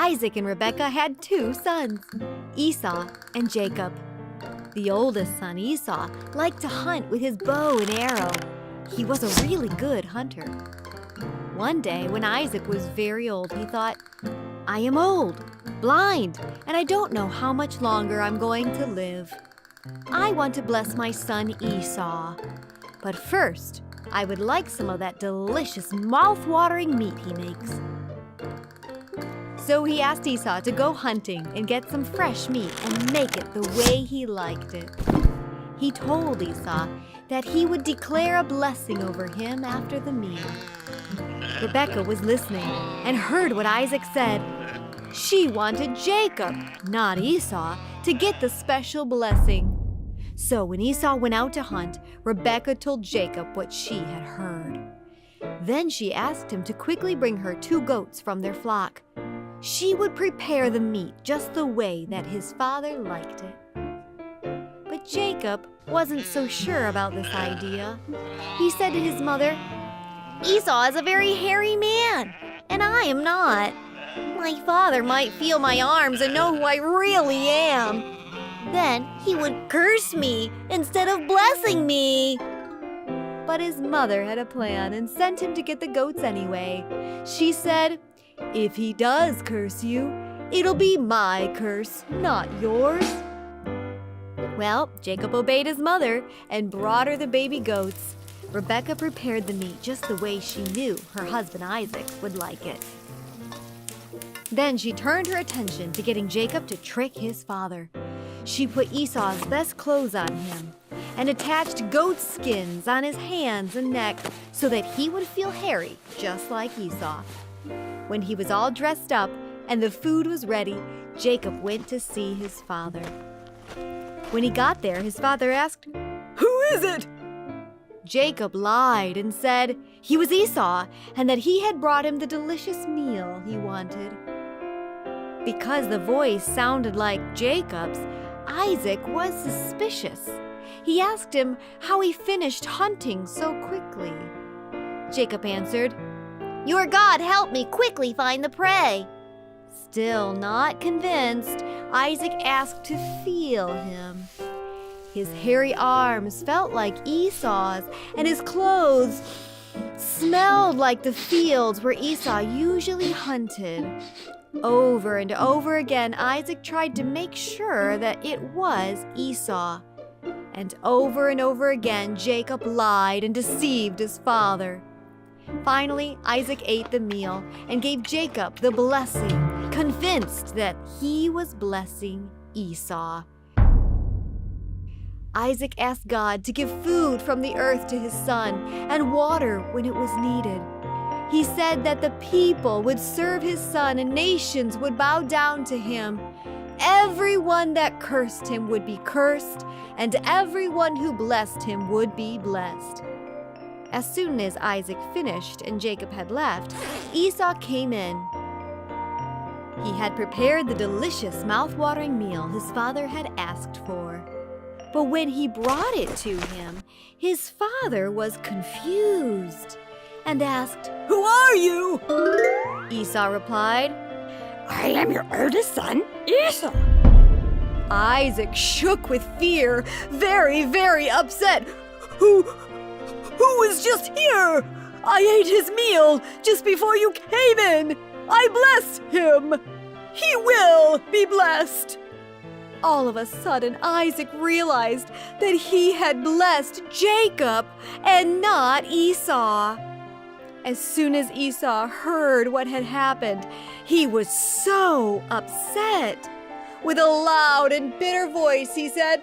Isaac and Rebekah had 2 sons, Esau and Jacob. The oldest son, Esau, liked to hunt with his bow and arrow. He was a really good hunter. One day, when Isaac was very old, he thought, I am old, blind, and I don't know how much longer I'm going to live. I want to bless my son Esau. But first, I would like some of that delicious, mouth-watering meat he makes. So he asked Esau to go hunting and get some fresh meat and make it the way he liked it. He told Esau that he would declare a blessing over him after the meal. Rebekah was listening and heard what Isaac said. She wanted Jacob, not Esau, to get the special blessing. So when Esau went out to hunt, Rebekah told Jacob what she had heard. Then she asked him to quickly bring her 2 goats from their flock. She would prepare the meat just the way that his father liked it. But Jacob wasn't so sure about this idea. He said to his mother, Esau is a very hairy man, and I am not. My father might feel my arms and know who I really am. Then he would curse me instead of blessing me. But his mother had a plan and sent him to get the goats anyway. She said, if he does curse you, it'll be my curse, not yours. Well, Jacob obeyed his mother and brought her the baby goats. Rebekah prepared the meat just the way she knew her husband Isaac would like it. Then she turned her attention to getting Jacob to trick his father. She put Esau's best clothes on him and attached goat skins on his hands and neck so that he would feel hairy just like Esau. When he was all dressed up and the food was ready, Jacob went to see his father. When he got there, his father asked, Who is it? Jacob lied and said he was Esau and that he had brought him the delicious meal he wanted. Because the voice sounded like Jacob's, Isaac was suspicious. He asked him how he finished hunting so quickly. Jacob answered, Your God helped me quickly find the prey. Still not convinced, Isaac asked to feel him. His hairy arms felt like Esau's, and his clothes smelled like the fields where Esau usually hunted. Over and over again, Isaac tried to make sure that it was Esau. And over again, Jacob lied and deceived his father. Finally, Isaac ate the meal and gave Jacob the blessing, convinced that he was blessing Esau. Isaac asked God to give food from the earth to his son and water when it was needed. He said that the people would serve his son and nations would bow down to him. Everyone that cursed him would be cursed, and everyone who blessed him would be blessed. As soon as Isaac finished and Jacob had left, Esau came in. He had prepared the delicious, mouth-watering meal his father had asked for. But when he brought it to him, his father was confused and asked, Who are you? Esau replied, I am your eldest son, Esau. Isaac shook with fear, very upset. Who is just here? I ate his meal just before you came in. I bless him. He will be blessed. All of a sudden, Isaac realized that he had blessed Jacob and not Esau. As soon as Esau heard what had happened, he was so upset. With a loud and bitter voice, he said,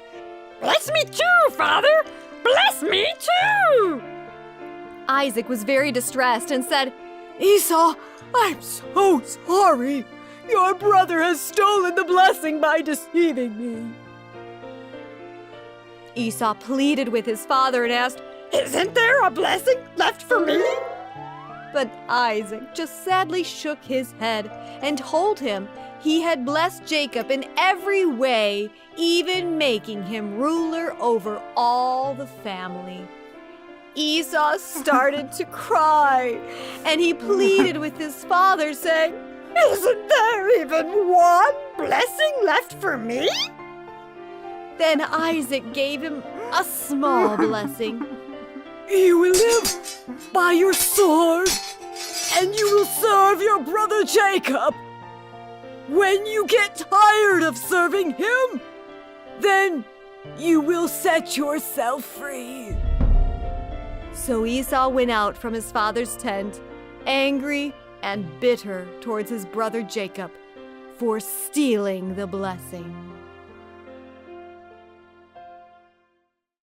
Bless me too, Father! Bless me too! Isaac was very distressed and said, Esau, I'm so sorry. Your brother has stolen the blessing by deceiving me. Esau pleaded with his father and asked, Isn't there a blessing left for me? But Isaac just sadly shook his head and told him he had blessed Jacob in every way, even making him ruler over all the family. Esau started to cry, and he pleaded with his father, saying, Isn't there even one blessing left for me? Then Isaac gave him a small blessing. You will live by your sword, and you will serve your brother Jacob. When you get tired of serving him, then you will set yourself free. So Esau went out from his father's tent, angry and bitter towards his brother Jacob for stealing the blessing.